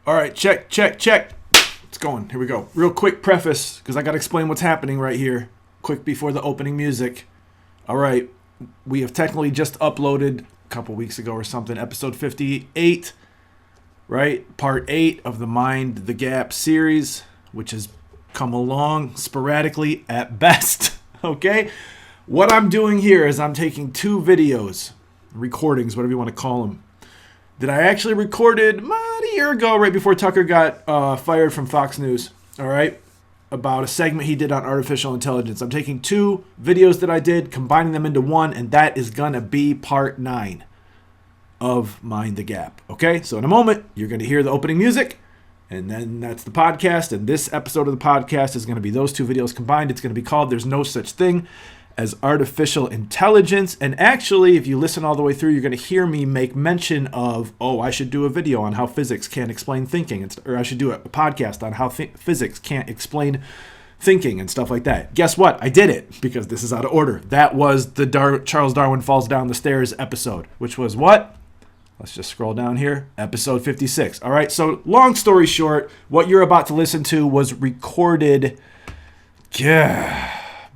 All right, check. It's going. Here we go. Real quick preface, because I got to explain what's happening right here. Quick before the opening music. All right, we have technically just uploaded a couple weeks ago or something, episode 58, right? Part 8 of the Mind the Gap series, which has come along sporadically at best, okay? What I'm doing here is I'm taking 2 videos, recordings, whatever you want to call them, that I actually recorded about a year ago, right before Tucker got fired from Fox News, all right, about a segment he did on artificial intelligence. I'm taking 2 videos that I did, combining them into one, and that is going to be part 9 of Mind the Gap, okay? So in a moment, you're going to hear the opening music, and then that's the podcast, and this episode of the podcast is going to be those 2 videos combined. It's going to be called There's No Such Thing as Artificial Intelligence. And actually, if you listen all the way through, you're going to hear me make mention of, I should do a video on how physics can't explain thinking, or I should do a podcast on how physics can't explain thinking and stuff like that. Guess what? I did it, because this is out of order. That was the Charles Darwin Falls Down the Stairs episode, which was what? Let's just scroll down here. Episode 56. All right, so long story short, what you're about to listen to was recorded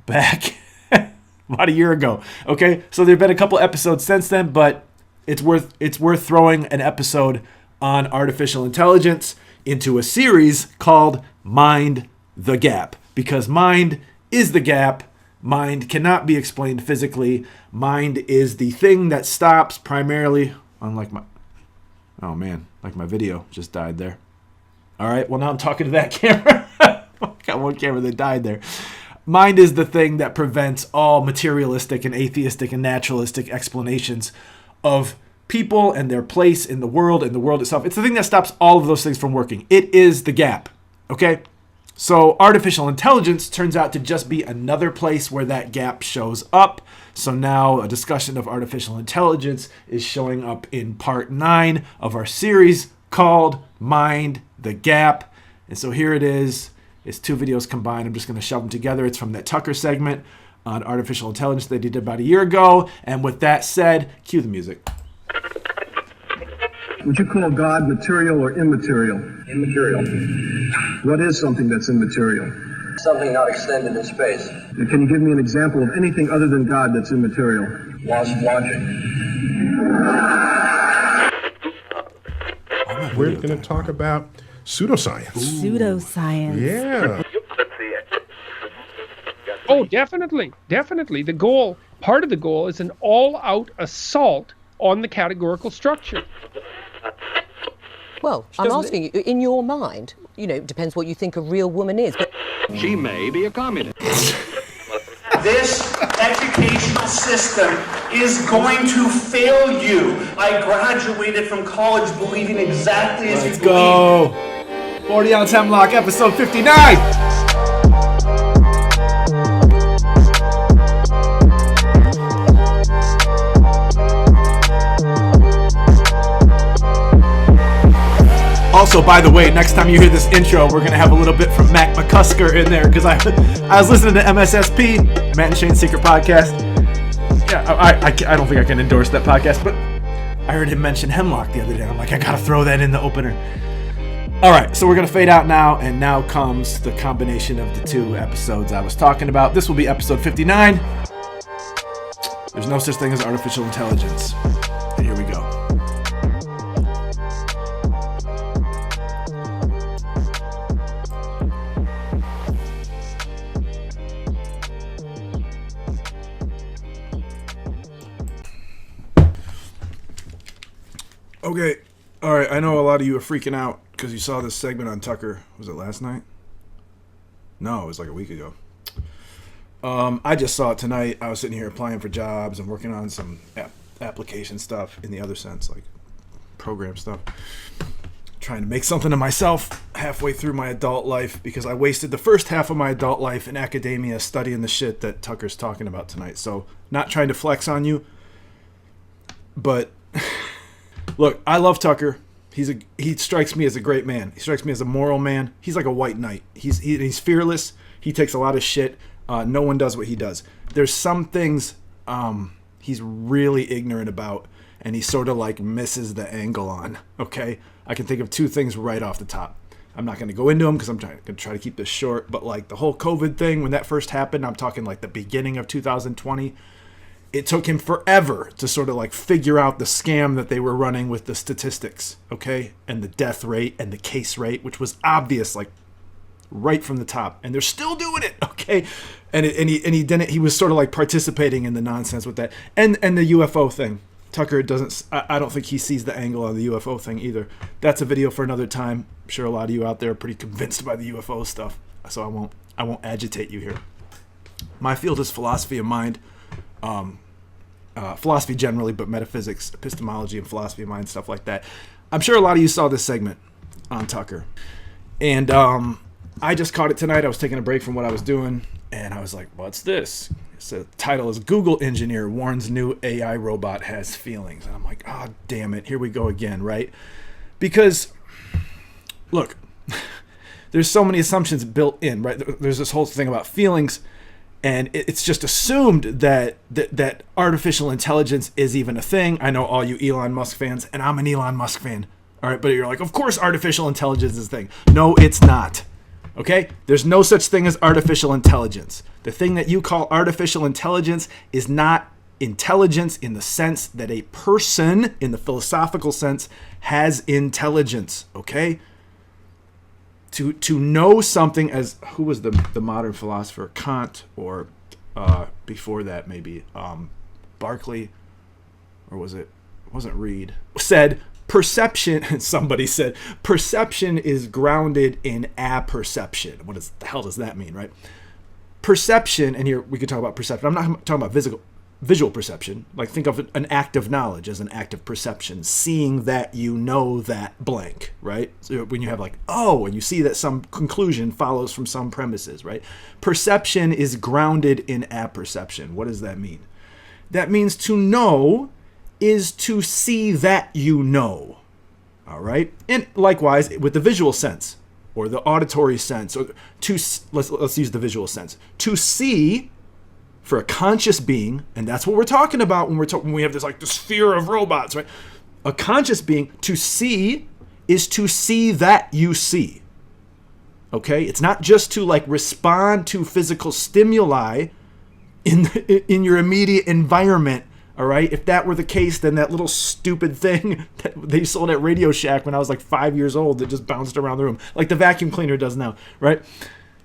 back about a year ago. Okay, so there have been a couple episodes since then, but it's worth throwing an episode on artificial intelligence into a series called Mind the Gap, because mind is the gap. Mind cannot be explained physically. Mind is the thing that stops primarily, unlike my video just died there. All right, well now I'm talking to that camera. Got one camera that died there. Mind is the thing that prevents all materialistic and atheistic and naturalistic explanations of people and their place in the world and the world itself. It's the thing that stops all of those things from working. It is the gap, okay? So artificial intelligence turns out to just be another place where that gap shows up. So now a discussion of artificial intelligence is showing up in part 9 of our series called Mind the Gap. And so here it is. It's 2 videos combined. I'm just going to shove them together. It's from that Tucker segment on artificial intelligence that he did about a year ago. And with that said, cue the music. Would you call God material or immaterial? Immaterial. What is something that's immaterial? Something not extended in space. And can you give me an example of anything other than God that's immaterial? Lost logic. We're going to talk about pseudoscience. Pseudoscience. Yeah. Oh, definitely. Part of the goal is an all-out assault on the categorical structure. Well, I'm asking you, in your mind, it depends what you think a real woman is, but... She may be a communist. This educational system is going to fail you. I graduated from college believing exactly as you believe. Let's go. 40 Ounce Hemlock, episode 59. Also, by the way, next time you hear this intro, we're going to have a little bit from Mac McCusker in there, because I was listening to MSSP, Matt and Shane's Secret Podcast. Yeah, I don't think I can endorse that podcast, but I heard him mention Hemlock the other day. I'm like, I got to throw that in the opener. All right, so we're going to fade out now, and now comes the combination of the 2 episodes I was talking about. This will be episode 59. There's no such thing as artificial intelligence. And here we go. Okay, all right, I know a lot of you are freaking out because you saw this segment on Tucker. Was it last night? No, it was like a week ago. I just saw it tonight. I was sitting here applying for jobs and working on some application stuff in the other sense, like program stuff. Trying to make something of myself halfway through my adult life, because I wasted the first half of my adult life in academia studying the shit that Tucker's talking about tonight. So, not trying to flex on you, but... Look, I love Tucker. He strikes me as a great man. He strikes me as a moral man. He's like a white knight. He's fearless. He takes a lot of shit. No one does what he does. There's some things he's really ignorant about, and he sort of like misses the angle on. Okay, I can think of two things right off the top. I'm not going to go into them because I'm going to try to keep this short, but like the whole COVID thing, when that first happened, I'm talking like the beginning of 2020, it took him forever to sort of like figure out the scam that they were running with the statistics, okay? And the death rate and the case rate, which was obvious, like right from the top. And they're still doing it, okay? And he didn't, he was sort of like participating in the nonsense with that. And the UFO thing. Tucker doesn't, I don't think he sees the angle on the UFO thing either. That's a video for another time. I'm sure a lot of you out there are pretty convinced by the UFO stuff, so I won't agitate you here. My field is philosophy of mind, philosophy generally, but metaphysics, epistemology, and philosophy of mind, stuff like that. I'm sure a lot of you saw this segment on Tucker, and I just caught it tonight. I was taking a break from what I was doing, and I was like, "What's this?" So the title is "Google Engineer Warns New AI Robot Has Feelings." And I'm like, oh, damn it. Here we go again, right? Because, look, there's so many assumptions built in, right? There's this whole thing about feelings, and it's just assumed that artificial intelligence is even a thing. I know all you Elon Musk fans, and I'm an Elon Musk fan, all right? But you're like, of course artificial intelligence is a thing. No, it's not. Okay? There's no such thing as artificial intelligence. The thing that you call artificial intelligence is not intelligence in the sense that a person, in the philosophical sense, has intelligence. Okay? To know something, as who was the modern philosopher? Kant, or before that maybe Berkeley, or wasn't Reed, said perception, somebody said, perception is grounded in apperception. What the hell does that mean, right? Perception, and here we could talk about perception. I'm not talking about visual perception. Like, think of an act of knowledge as an act of perception. Seeing that you know that blank, right? So when you have like, oh, and you see that some conclusion follows from some premises, right? Perception is grounded in apperception. What does that mean? That means to know is to see that you know, all right? And likewise with the visual sense or the auditory sense, or let's use the visual sense. To see for a conscious being, and that's what we're talking about when we have this like the sphere of robots, right? A conscious being, to see is to see that you see. Okay? It's not just to like respond to physical stimuli in your immediate environment. All right, if that were the case, then that little stupid thing that they sold at Radio Shack when I was like 5 years old that just bounced around the room, like the vacuum cleaner does now, right?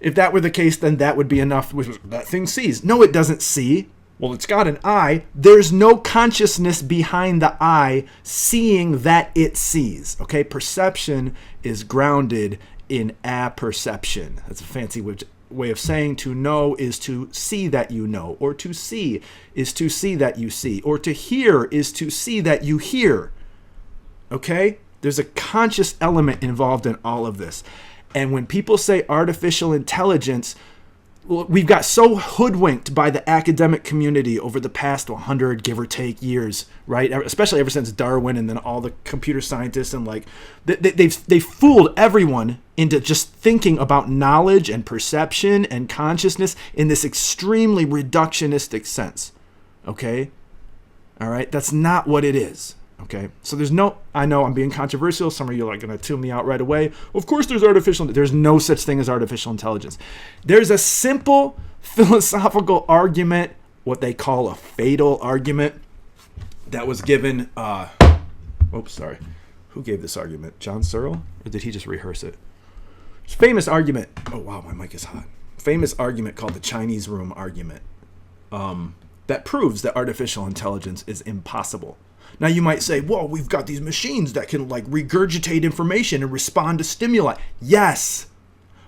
If that were the case, then that would be enough. That thing sees. No, it doesn't see. Well, it's got an eye. There's no consciousness behind the eye seeing that it sees. Okay, perception is grounded in apperception. That's a fancy way of saying to know is to see that you know, or to see is to see that you see, or to hear is to see that you hear. Okay? There's a conscious element involved in all of this. And when people say artificial intelligence, we've got so hoodwinked by the academic community over the past 100, give or take, years, right? Especially ever since Darwin and then all the computer scientists, and like they've fooled everyone into just thinking about knowledge and perception and consciousness in this extremely reductionistic sense. Okay? All right? That's not what it is. Okay? So I know I'm being controversial. Some of you are like going to tune me out right away. Of course there's no such thing as artificial intelligence. There's a simple philosophical argument, what they call a fatal argument, that was given, who gave this argument? John Searle? Or did he just rehearse it? It's a famous argument. Oh wow, my mic is hot. Famous argument called the Chinese room argument, that proves that artificial intelligence is impossible. Now you might say, whoa, we've got these machines that can like regurgitate information and respond to stimuli. Yes,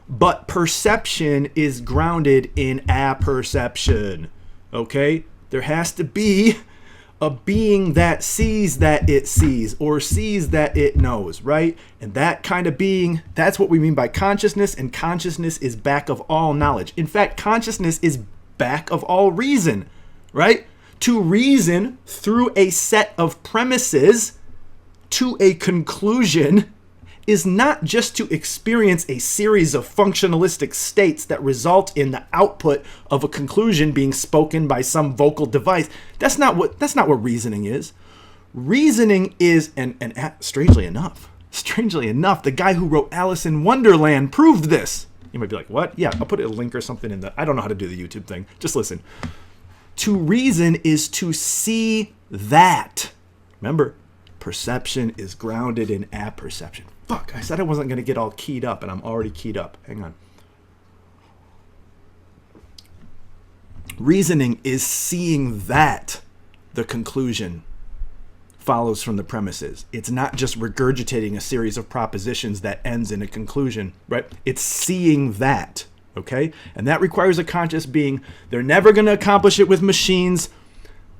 but perception is grounded in apperception. Okay? There has to be a being that sees that it sees, or sees that it knows, right? And that kind of being, that's what we mean by consciousness, and consciousness is back of all knowledge. In fact, consciousness is back of all reason, right? To reason through a set of premises to a conclusion is not just to experience a series of functionalistic states that result in the output of a conclusion being spoken by some vocal device. That's not what reasoning is. Reasoning is, and strangely enough, the guy who wrote Alice in Wonderland proved this. You might be like, what? Yeah, I'll put a link or something in the, I don't know how to do the YouTube thing. Just listen. To reason is to see that. Remember, perception is grounded in apperception. Fuck, I said I wasn't going to get all keyed up, and I'm already keyed up. Hang on. Reasoning is seeing that the conclusion follows from the premises. It's not just regurgitating a series of propositions that ends in a conclusion, right? It's seeing that, okay? And that requires a conscious being. They're never going to accomplish it with machines.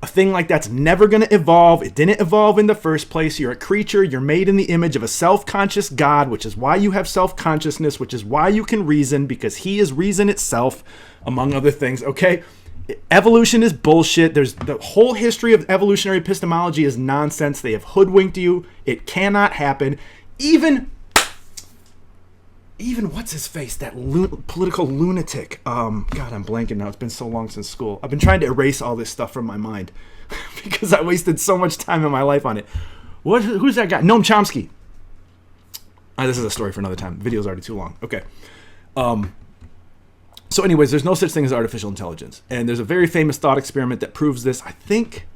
A thing like that's never going to evolve. It didn't evolve in the first place. You're a creature. You're made in the image of a self-conscious God, which is why you have self-consciousness, which is why you can reason, because he is reason itself, among other things, okay? Evolution is bullshit. There's the whole history of evolutionary epistemology is nonsense. They have hoodwinked you. It cannot happen. Even what's his face? That political lunatic. God, I'm blanking now. It's been so long since school. I've been trying to erase all this stuff from my mind because I wasted so much time in my life on it. Who's that guy? Noam Chomsky. This is a story for another time. The video's already too long. Okay. So anyways, there's no such thing as artificial intelligence. And there's a very famous thought experiment that proves this. I think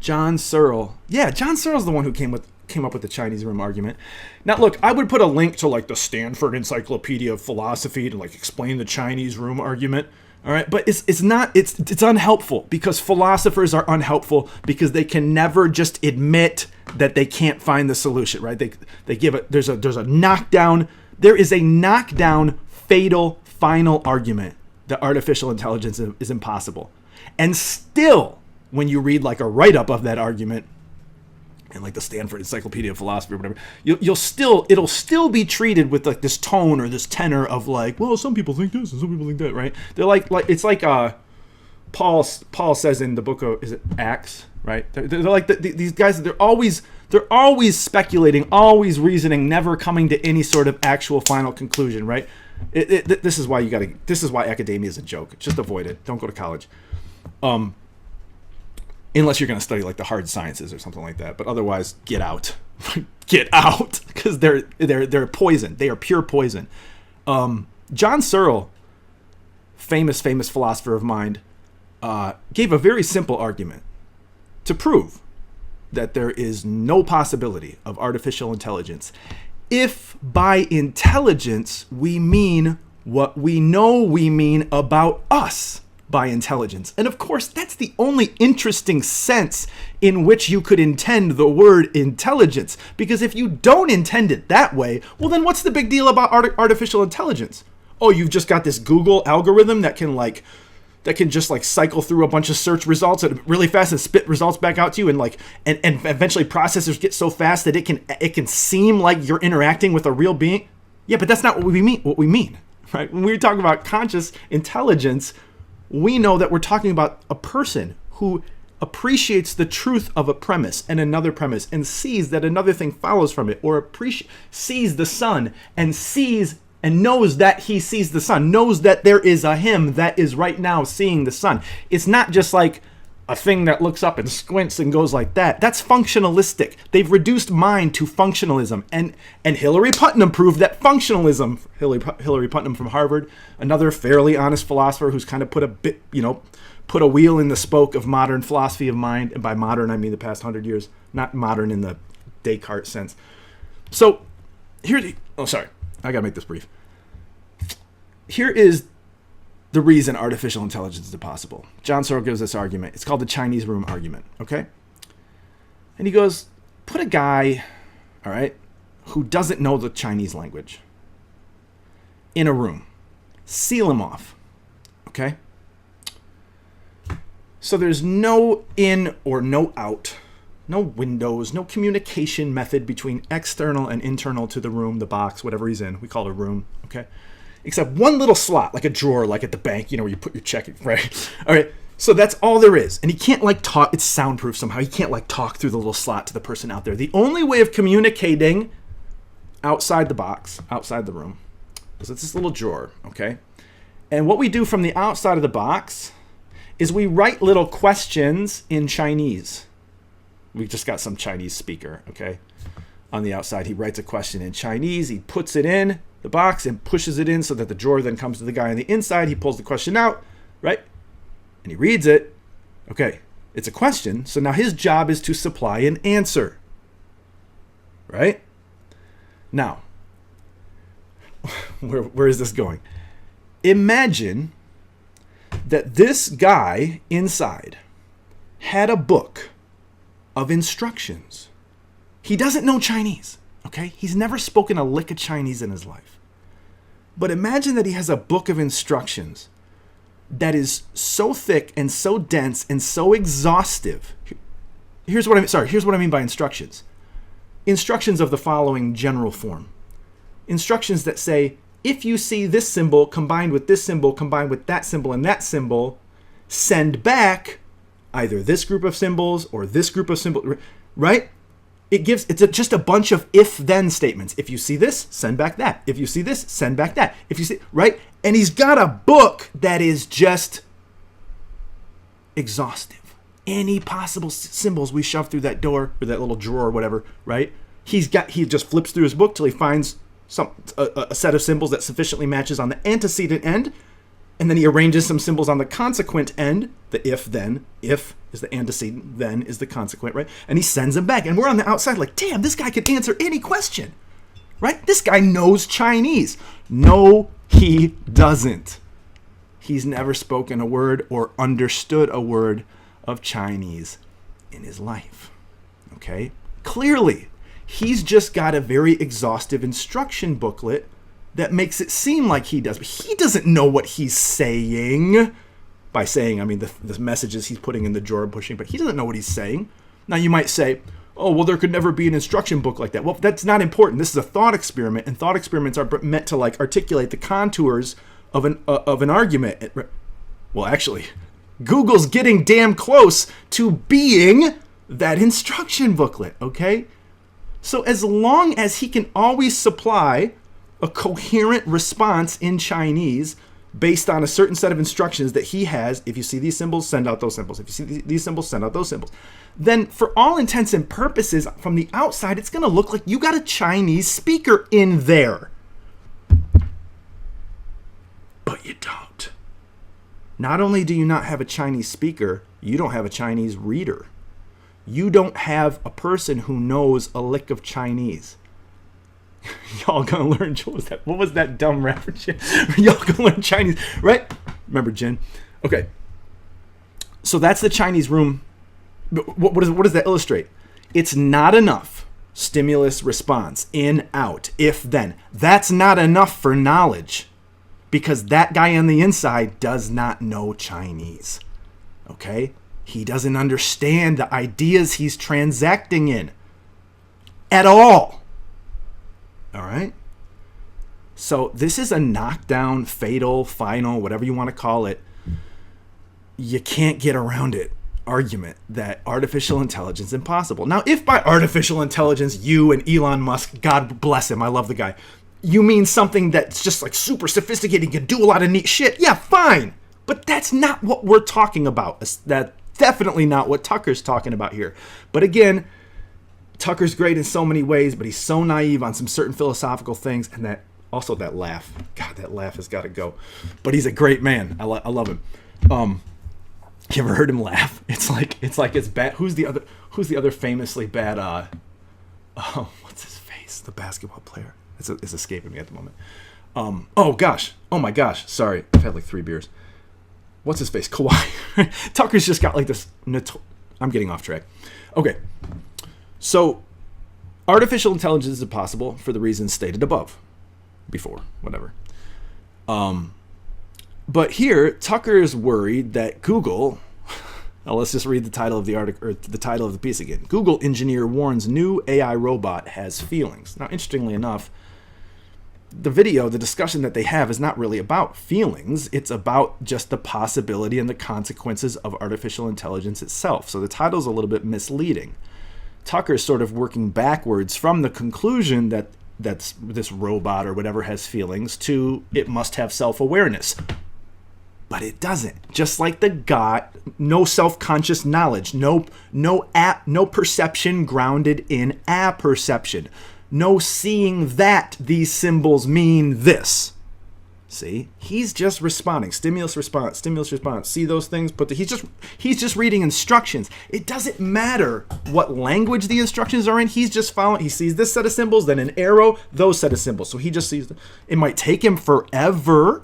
John Searle. Yeah, John Searle's the one who came up with the Chinese room argument. Now, look, I would put a link to like the Stanford Encyclopedia of Philosophy to like explain the Chinese room argument. All right, but it's unhelpful because philosophers are unhelpful because they can never just admit that they can't find the solution, right? They give it, there's a knockdown. There is a knockdown fatal final argument that artificial intelligence is impossible. And still, when you read like a write-up of that argument in like the Stanford Encyclopedia of Philosophy or whatever, it'll still be treated with like this tone or this tenor of like, well, some people think this and some people think that, right? They're like it's like Paul says in the book of, is it Acts, right? They're like these guys. They're always speculating, always reasoning, never coming to any sort of actual final conclusion, right? This is why academia is a joke. Just avoid it. Don't go to college, unless you're going to study like the hard sciences or something like that. But otherwise, get out, get out, because they're poison. They are pure poison. John Searle, famous philosopher of mind, gave a very simple argument to prove that there is no possibility of artificial intelligence if by intelligence we mean what we know we mean about us by intelligence. And of course, that's the only interesting sense in which you could intend the word intelligence. Because if you don't intend it that way, well, then what's the big deal about artificial intelligence? Oh, you've just got this Google algorithm that can just like cycle through a bunch of search results really fast and spit results back out to you, and eventually processors get so fast that it can seem like you're interacting with a real being. Yeah, but that's not what we mean, right? When we're talking about conscious intelligence, we know that we're talking about a person who appreciates the truth of a premise and another premise and sees that another thing follows from it, or sees the sun and sees and knows that he sees the sun, knows that there is a him that is right now seeing the sun. It's not just like a thing that looks up and squints and goes like that. That's functionalistic. They've reduced mind to functionalism. And Hillary Putnam proved that functionalism, Hillary Putnam from Harvard, another fairly honest philosopher who's kind of put a wheel in the spoke of modern philosophy of mind. And by modern, I mean the past 100 years, not modern in the Descartes sense. So I gotta make this brief. Here is the reason artificial intelligence is impossible. John Searle gives this argument. It's called the Chinese room argument, okay? And he goes, put a guy, all right, who doesn't know the Chinese language in a room. Seal him off, okay? So there's no in or no out, no windows, no communication method between external and internal to the room, the box, whatever he's in. We call it a room, okay? Except one little slot, like a drawer, like at the bank, where you put your check in, right? All right, so that's all there is. And he can't talk, it's soundproof somehow. He can't talk through the little slot to the person out there. The only way of communicating outside the box, outside the room, is it's this little drawer, okay? And what we do from the outside of the box is we write little questions in Chinese. We just got some Chinese speaker, okay? On the outside, he writes a question in Chinese. He puts it in the box and pushes it in so that the drawer then comes to the guy on the inside. He pulls the question out, right? And he reads it. Okay, it's a question. So now his job is to supply an answer, right? Now, where is this going? Imagine that this guy inside had a book of instructions. He doesn't know Chinese, okay? He's never spoken a lick of Chinese in his life. But imagine that he has a book of instructions that is so thick and so dense and so exhaustive. Here's what I mean by instructions. Instructions of the following general form. Instructions that say, if you see this symbol combined with this symbol, combined with that symbol and that symbol, send back either this group of symbols or this group of symbols, right? Just a bunch of if-then statements. If you see this, send back that. If you see this, send back that. If you see, right? And he's got a book that is just exhaustive. Any possible symbols we shove through that door or that little drawer or whatever, right? He just flips through his book till he finds a set of symbols that sufficiently matches on the antecedent end, and then he arranges some symbols on the consequent end. The if is the antecedent, then is the consequent, right? And he sends them back. And we're on the outside like, damn, this guy could answer any question, right? This guy knows Chinese. No, he doesn't. He's never spoken a word or understood a word of Chinese in his life, okay? Clearly, he's just got a very exhaustive instruction booklet that makes it seem like he does. But he doesn't know what he's saying. By saying, I mean the messages he's putting in the drawer and pushing, but he doesn't know what he's saying. Now you might say, oh, well, there could never be an instruction book like that. Well, that's not important. This is a thought experiment, and thought experiments are meant to like articulate the contours of an argument. Well, actually, Google's getting damn close to being that instruction booklet, okay? So as long as he can always supply a coherent response in Chinese based on a certain set of instructions that he has, if you see these symbols, send out those symbols. If you see these symbols, send out those symbols. Then for all intents and purposes, from the outside, it's going to look like you got a Chinese speaker in there. But you don't. Not only do you not have a Chinese speaker, you don't have a Chinese reader. You don't have a person who knows a lick of Chinese. Y'all gonna learn, what was that dumb reference? Y'all gonna learn Chinese, right? Remember Jin? Okay. So that's the Chinese room. What does that illustrate? It's not enough stimulus response, in, out, if, then. That's not enough for knowledge because that guy on the inside does not know Chinese. Okay? He doesn't understand the ideas he's transacting in at all. All right? So this is a knockdown, fatal, final, whatever you want to call it. You can't get around it argument that artificial intelligence is impossible. Now, if by artificial intelligence, you and Elon Musk, God bless him, I love the guy, you mean something that's just like super sophisticated, can do a lot of neat shit, yeah, fine. But that's not what we're talking about. That's definitely not what Tucker's talking about here. But again, Tucker's great in so many ways, but he's so naive on some certain philosophical things, and that laugh. God, that laugh has got to go. But he's a great man. I love him. You ever heard him laugh? It's like it's bad. Who's the other famously bad? What's his face? The basketball player. It's escaping me at the moment. Oh my gosh. Sorry, I've had like 3 beers. What's his face? Kawhi. Tucker's just got like this. I'm getting off track. Okay. So, artificial intelligence is possible for the reasons stated above, before, whatever. But here, Tucker is worried that Google. Now let's just read the title of the article, or the title of the piece again. Google engineer warns new AI robot has feelings. Now, interestingly enough, the discussion that they have is not really about feelings. It's about just the possibility and the consequences of artificial intelligence itself. So the title's a little bit misleading. Tucker's sort of working backwards from the conclusion that this robot or whatever has feelings to it must have self-awareness. But it doesn't. Just like the God, no self-conscious knowledge, no perception grounded in apperception, no seeing that these symbols mean this. See, he's just responding. Stimulus response. See those things? He's just reading instructions. It doesn't matter what language the instructions are in. He's just following. He sees this set of symbols, then an arrow, those set of symbols. So he just sees them. It might take him forever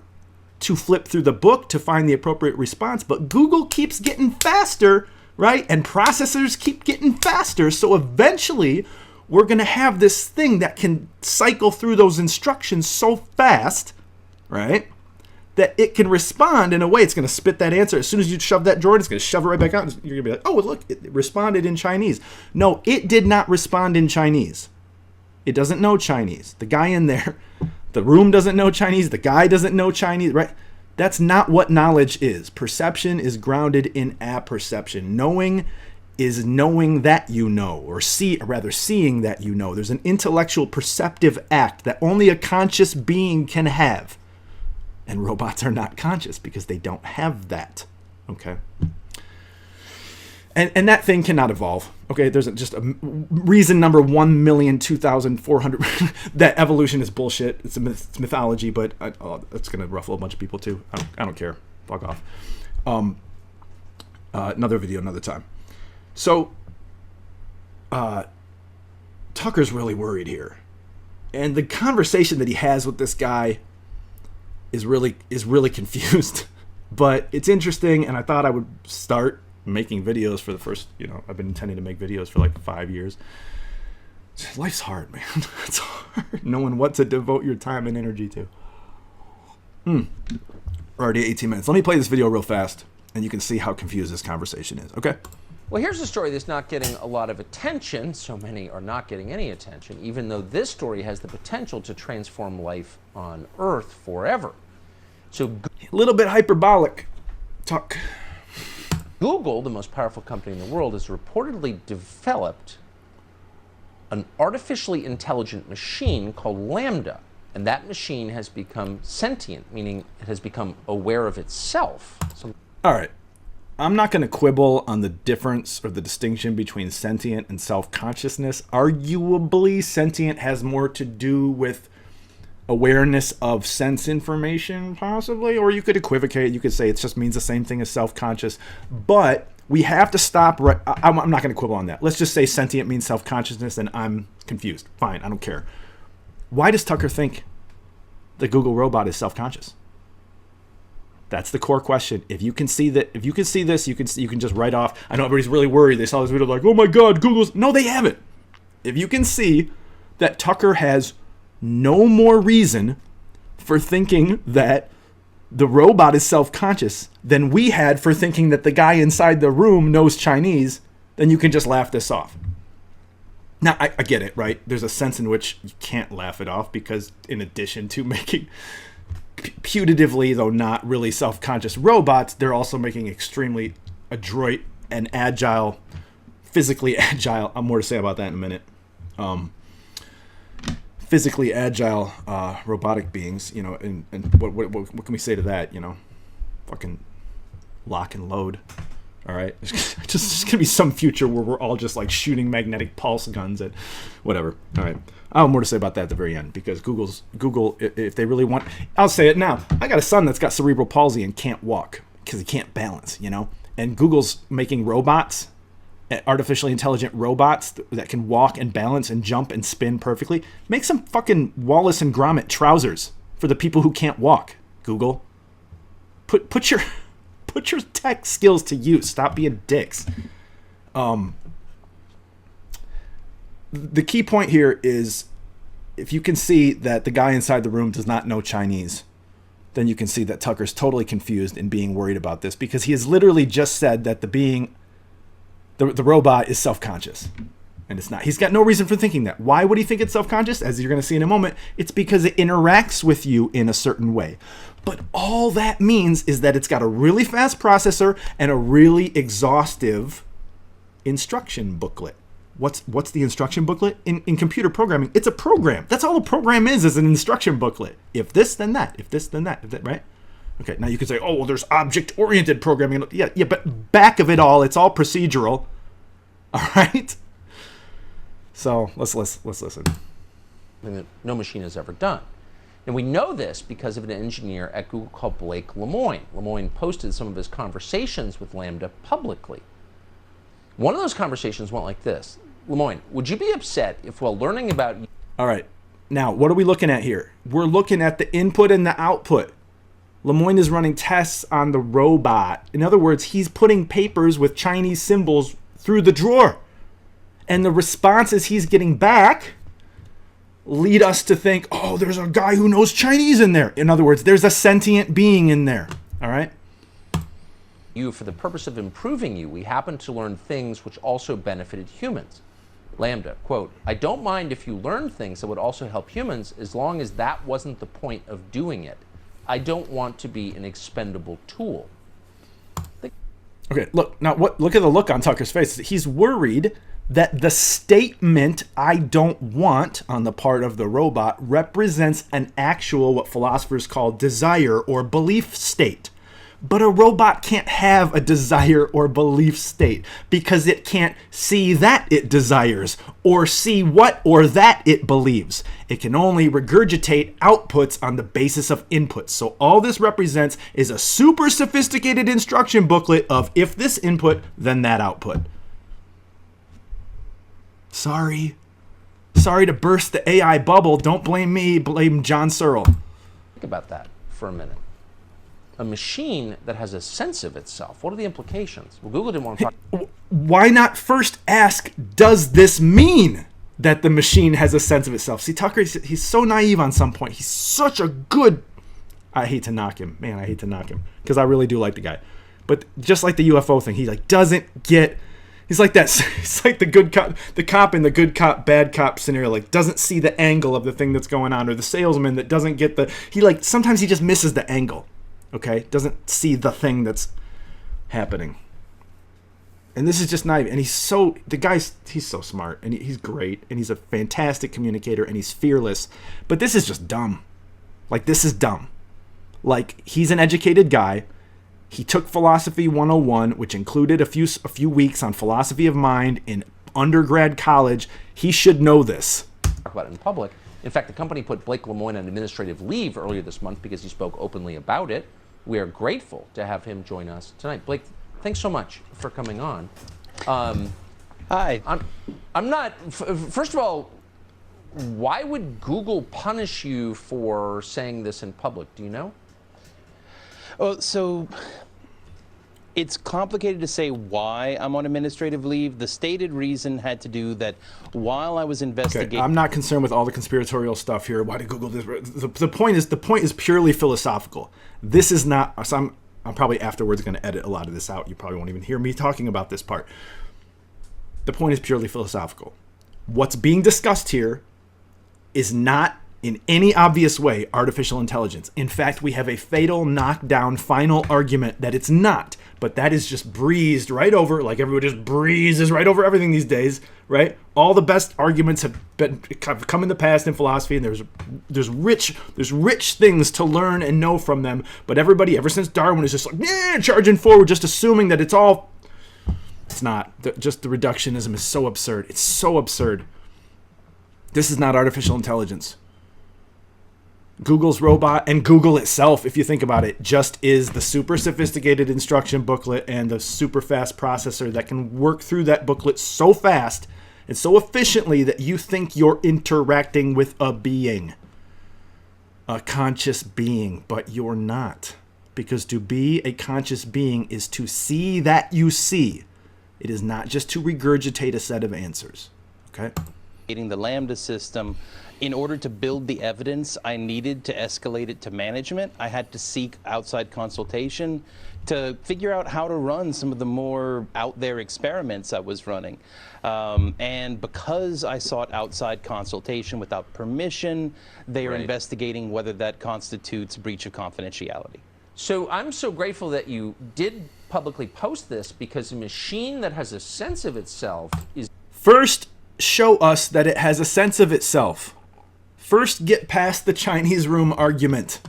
to flip through the book to find the appropriate response, but Google keeps getting faster, right? And processors keep getting faster. So eventually, we're going to have this thing that can cycle through those instructions so fast, right, that it can respond in a way. It's going to spit that answer. As soon as you shove that drawer, it's going to shove it right back out. You're going to be like, oh, look, it responded in Chinese. No, it did not respond in Chinese. It doesn't know Chinese. The guy in there, the room doesn't know Chinese. The guy doesn't know Chinese, right? That's not what knowledge is. Perception is grounded in apperception. Knowing is knowing that you know, or seeing that you know. There's an intellectual perceptive act that only a conscious being can have. And robots are not conscious because they don't have that. Okay? And that thing cannot evolve. Okay, there's just a reason number 1,002,400 that evolution is bullshit. It's mythology, but it's going to ruffle a bunch of people too. I don't care. Fuck off. Another video, another time. So, Tucker's really worried here. And the conversation that he has with this guy is really confused. But it's interesting, and I thought I would start making videos for the first, I've been intending to make videos for like 5 years. Life's hard, man. It's hard knowing what to devote your time and energy to. We're already 18 minutes. Let me play this video real fast, and you can see how confused this conversation is, okay? Well, here's a story that's not getting a lot of attention. So many are not getting any attention, even though this story has the potential to transform life on Earth forever. So, a little bit hyperbolic, Tuck. Google, the most powerful company in the world, has reportedly developed an artificially intelligent machine called LaMDA. And that machine has become sentient, meaning it has become aware of itself. All right. I'm not going to quibble on the difference or the distinction between sentient and self-consciousness. Arguably, sentient has more to do with awareness of sense information, possibly. Or you could equivocate. You could say it just means the same thing as self-conscious. But we have to stop. I'm not going to quibble on that. Let's just say sentient means self-consciousness, and I'm confused. Fine, I don't care. Why does Tucker think the Google robot is self-conscious? That's the core question. If you can see that, if you can see this, you can just write off. I know everybody's really worried. They saw this video like, oh my God, Google's. No, they haven't. If you can see that Tucker has no more reason for thinking that the robot is self-conscious than we had for thinking that the guy inside the room knows Chinese, then you can just laugh this off. Now, I get it, right? There's a sense in which you can't laugh it off because in addition to making putatively, though not really self-conscious robots, they're also making extremely adroit and agile, physically agile. I'm more to say about that in a minute. Physically agile robotic beings, and what can we say to that? Fucking lock and load. All right, just gonna be some future where we're all just like shooting magnetic pulse guns at whatever. All right, I have more to say about that at the very end because Google, if they really want, I'll say it now. I got a son that's got cerebral palsy and can't walk because he can't balance, and Google's making robots, artificially intelligent robots that can walk and balance and jump and spin perfectly. Make some fucking Wallace and Gromit trousers for the people who can't walk. Google, put your tech skills to use. Stop being dicks. The key point here is if you can see that the guy inside the room does not know Chinese, then you can see that Tucker's totally confused and being worried about this because he has literally just said that the robot is self-conscious. And it's not. He's got no reason for thinking that. Why would he think it's self-conscious? As you're going to see in a moment, it's because it interacts with you in a certain way. But all that means is that it's got a really fast processor and a really exhaustive instruction booklet. What's the instruction booklet? In computer programming, it's a program. That's all a program is an instruction booklet. If this, then that. If this, then that. Right? Okay, now you could say, oh, well, there's object-oriented programming. Yeah, but back of it all, it's all procedural. All right? So let's listen. That no machine has ever done. And we know this because of an engineer at Google called Blake Lemoine. Lemoine posted some of his conversations with Lambda publicly. One of those conversations went like this. Lemoine, would you be upset if while learning about... All right. Now, what are we looking at here? We're looking at the input and the output. Lemoine is running tests on the robot. In other words, he's putting papers with Chinese symbols through the drawer. And the responses he's getting back lead us to think, oh, there's a guy who knows Chinese in there. In other words, there's a sentient being in there. All right? You, for the purpose of improving you, we happen to learn things which also benefited humans. Lambda, quote, I don't mind if you learn things that would also help humans as long as that wasn't the point of doing it. I don't want to be an expendable tool. Okay, look at the look on Tucker's face. He's worried that the statement I don't want on the part of the robot represents an actual, what philosophers call desire or belief state. But a robot can't have a desire or belief state because it can't see that it desires or see what or that it believes. It can only regurgitate outputs on the basis of inputs. So all this represents is a super sophisticated instruction booklet of if this input, then that output. Sorry to burst the AI bubble. Don't blame me, blame John Searle. Think about that for a minute. A machine that has a sense of itself. What are the implications? Well, Google didn't want to talk. Why not first ask, does this mean that the machine has a sense of itself? See, Tucker, he's so naive on some point. He's such a good... I hate to knock him. Man, I hate to knock him. Because I really do like the guy. But just like the UFO thing, he like doesn't get... He's like that. He's like the good cop, the cop in the good cop, bad cop scenario. Like doesn't see the angle of the thing that's going on, or the salesman that doesn't get the. He like sometimes he just misses the angle. Okay, doesn't see the thing that's happening. And this is just naive. And he's so smart, and he's great, and he's a fantastic communicator, and he's fearless. But this is just dumb. Like this is dumb. Like he's an educated guy. He took Philosophy 101, which included a few weeks on philosophy of mind in undergrad college. He should know this. Talk about it in public. In fact, the company put Blake Lemoine on administrative leave earlier this month because he spoke openly about it. We are grateful to have him join us tonight. Blake, thanks so much for coming on. Hi. I'm not. First of all, why would Google punish you for saying this in public? Do you know? Oh, so it's complicated to say why I'm on administrative leave. The stated reason had to do that while I was investigating. Okay, I'm not concerned with all the conspiratorial stuff here. Why did Google this? The point is purely philosophical. This is not. So I'm probably afterwards going to edit a lot of this out. You probably won't even hear me talking about this part. The point is purely philosophical. What's being discussed here is not in any obvious way artificial intelligence. In fact, we have a fatal knockdown final argument that it's not, but that is just breezed right over, like everybody just breezes right over everything these days, right? All the best arguments have come in the past in philosophy, and there's rich things to learn and know from them, but everybody ever since Darwin is just like charging forward, just assuming that it's not. Just the reductionism is so absurd. It's so absurd. This is not artificial intelligence. Google's robot, and Google itself, if you think about it, just is the super sophisticated instruction booklet and the super fast processor that can work through that booklet so fast and so efficiently that you think you're interacting with a being, a conscious being, but you're not. Because to be a conscious being is to see that you see. It is not just to regurgitate a set of answers. Okay? The Lambda system, in order to build the evidence I needed to escalate it to management, I had to seek outside consultation to figure out how to run some of the more out there experiments I was running. And because I sought outside consultation without permission, they are investigating whether that constitutes breach of confidentiality. So I'm so grateful that you did publicly post this, because a machine that has a sense of itself is... First, show us that it has a sense of itself. First, get past the Chinese room argument.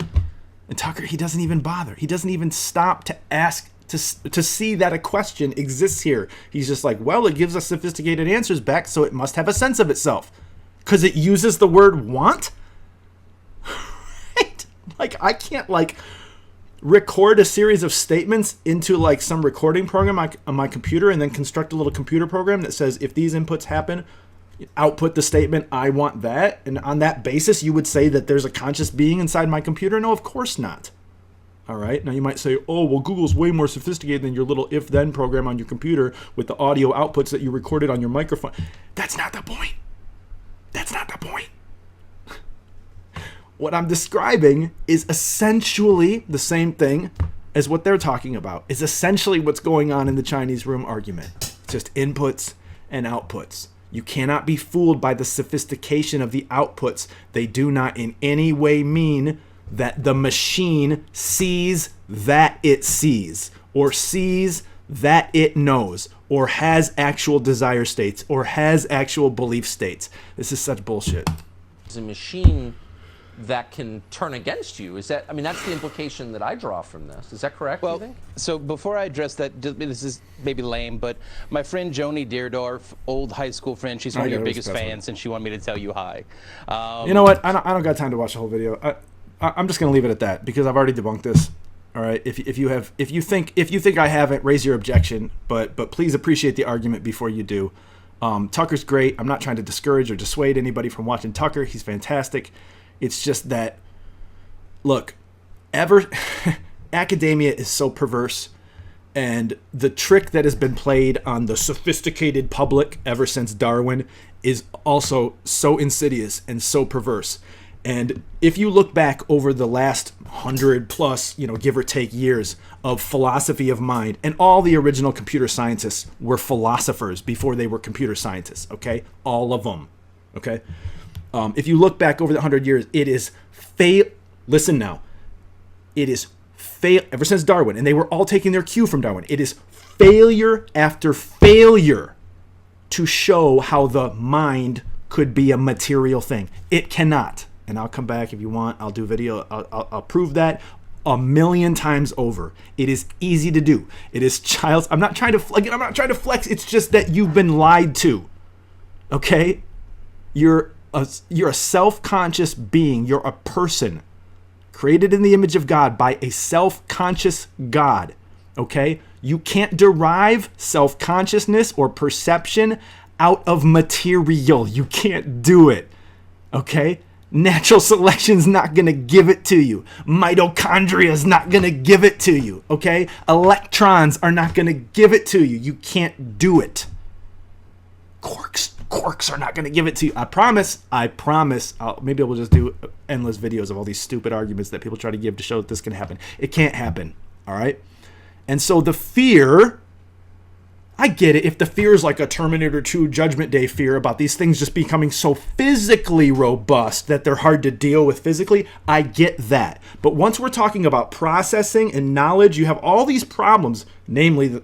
And Tucker, he doesn't even bother. He doesn't even stop to ask to see that a question exists here. He's just like, well, it gives us sophisticated answers back, so it must have a sense of itself. Because it uses the word want? Right? Like, I can't, like, record a series of statements into, like, some recording program on my computer and then construct a little computer program that says, if these inputs happen, output the statement, I want that. And on that basis, you would say that there's a conscious being inside my computer? No, of course not. All right. Now you might say, oh, well, Google's way more sophisticated than your little if-then program on your computer with the audio outputs that you recorded on your microphone. That's not the point. That's not the point. What I'm describing is essentially the same thing as what they're talking about. Is essentially what's going on in the Chinese room argument. It's just inputs and outputs. You cannot be fooled by the sophistication of the outputs. They do not in any way mean that the machine sees that it sees, or sees that it knows, or has actual desire states, or has actual belief states. This is such bullshit. It's a machine that can turn against you. Is that, I mean, that's the implication that I draw from this. Is that correct, Well, you think? so before I address that, this is maybe lame, but my friend Joni Deerdorf, old high school friend, she's one of your biggest fans, and she wanted me to tell you hi. You know what? I don't got time to watch the whole video. I'm just going to leave it at that because I've already debunked this. All right. If you think I haven't, raise your objection, but please appreciate the argument before you do. Tucker's great. I'm not trying to discourage or dissuade anybody from watching Tucker. He's fantastic. It's just that, look, academia is so perverse, and the trick that has been played on the sophisticated public ever since Darwin is also so insidious and so perverse. And if you look back over the last 100 plus, give or take years of philosophy of mind, and all the original computer scientists were philosophers before they were computer scientists, okay? All of them, okay? If you look back over the 100 years, it is listen now. It is ever since Darwin, and they were all taking their cue from Darwin. It is failure after failure to show how the mind could be a material thing. It cannot. And I'll come back if you want. I'll do video. I'll prove that 1,000,000 times over. It is easy to do. It is child's. I'm not trying to flex. It's just that you've been lied to. Okay? You're a self-conscious being. You're a person created in the image of God by a self-conscious God. Okay? You can't derive self-consciousness or perception out of material. You can't do it. Okay? Natural selection's not going to give it to you. Mitochondria's not going to give it to you, okay? Electrons are not going to give it to you. You can't do it. Quarks are not going to give it to you. I promise. Maybe we'll just do endless videos of all these stupid arguments that people try to give to show that this can happen. It can't happen, all right? And so the fear... I get it if the fear is like a Terminator 2 Judgment Day fear about these things just becoming so physically robust that they're hard to deal with physically. I get that. But once we're talking about processing and knowledge, you have all these problems, namely that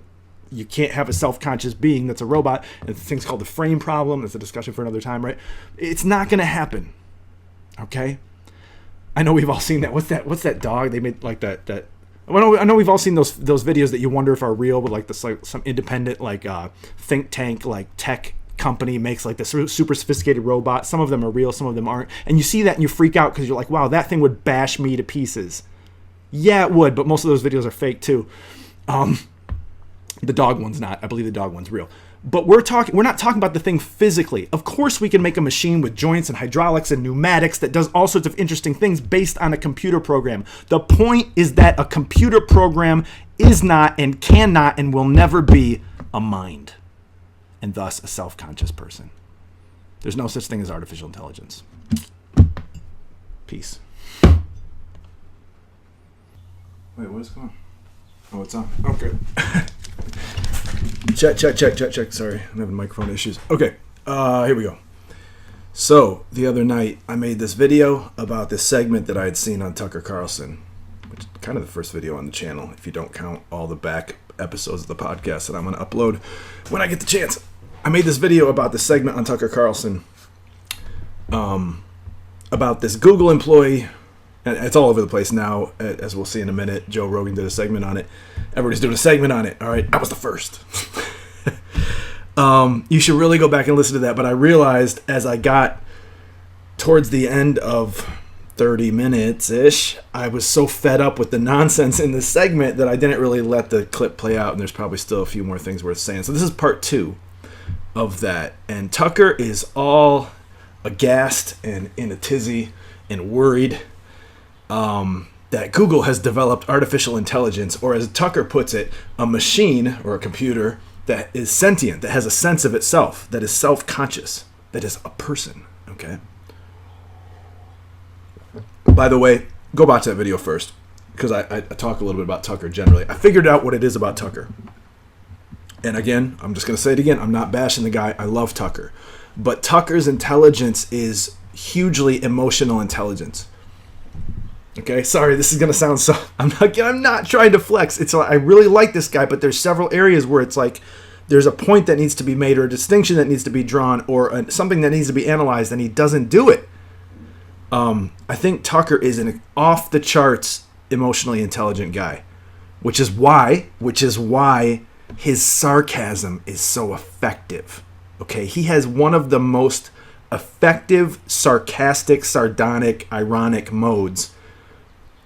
you can't have a self-conscious being that's a robot. And the thing's called the frame problem. That's a discussion for another time, right? It's not going to happen. Okay? I know we've all seen that. What's that dog? They made like that I know we've all seen those videos that you wonder if are real, but like this, like some independent like think tank like tech company makes like this super sophisticated robot. Some of them are real, some of them aren't, and you see that and you freak out because you're like, wow, that thing would bash me to pieces. Yeah, it would, but most of those videos are fake too. The dog one's not. I believe the dog one's real. But we're not talking about the thing physically. Of course we can make a machine with joints and hydraulics and pneumatics that does all sorts of interesting things based on a computer program. The point is that a computer program is not and cannot and will never be a mind, and thus a self-conscious person. There's no such thing as artificial intelligence. Peace. Wait, what is going on? Oh, it's on. Okay. Check. Sorry, I'm having microphone issues. Okay, here we go. So, the other night, I made this video about this segment that I had seen on Tucker Carlson, which is kind of the first video on the channel, if you don't count all the back episodes of the podcast that I'm going to upload when I get the chance. I made this video about this segment on Tucker Carlson about this Google employee And it's all over the place now, as we'll see in a minute. Joe Rogan did a segment on it. Everybody's doing a segment on it. All right, I was the first. You should really go back and listen to that. But I realized as I got towards the end of 30 minutes-ish, I was so fed up with the nonsense in this segment that I didn't really let the clip play out, and there's probably still a few more things worth saying. So this is part 2 of that, and Tucker is all aghast and in a tizzy and worried that Google has developed artificial intelligence, or as Tucker puts it, a machine or a computer that is sentient, that has a sense of itself, that is self-conscious, that is a person, okay? By the way, go watch that video first, because I talk a little bit about Tucker generally. I figured out what it is about Tucker. And again, I'm just going to say it again. I'm not bashing the guy. I love Tucker. But Tucker's intelligence is hugely emotional intelligence. Okay, sorry, this is going to sound so... I'm not trying to flex. I really like this guy, but there's several areas where it's like there's a point that needs to be made or a distinction that needs to be drawn or something that needs to be analyzed, and he doesn't do it. I think Tucker is an off-the-charts emotionally intelligent guy, which is why his sarcasm is so effective. Okay, he has one of the most effective, sarcastic, sardonic, ironic modes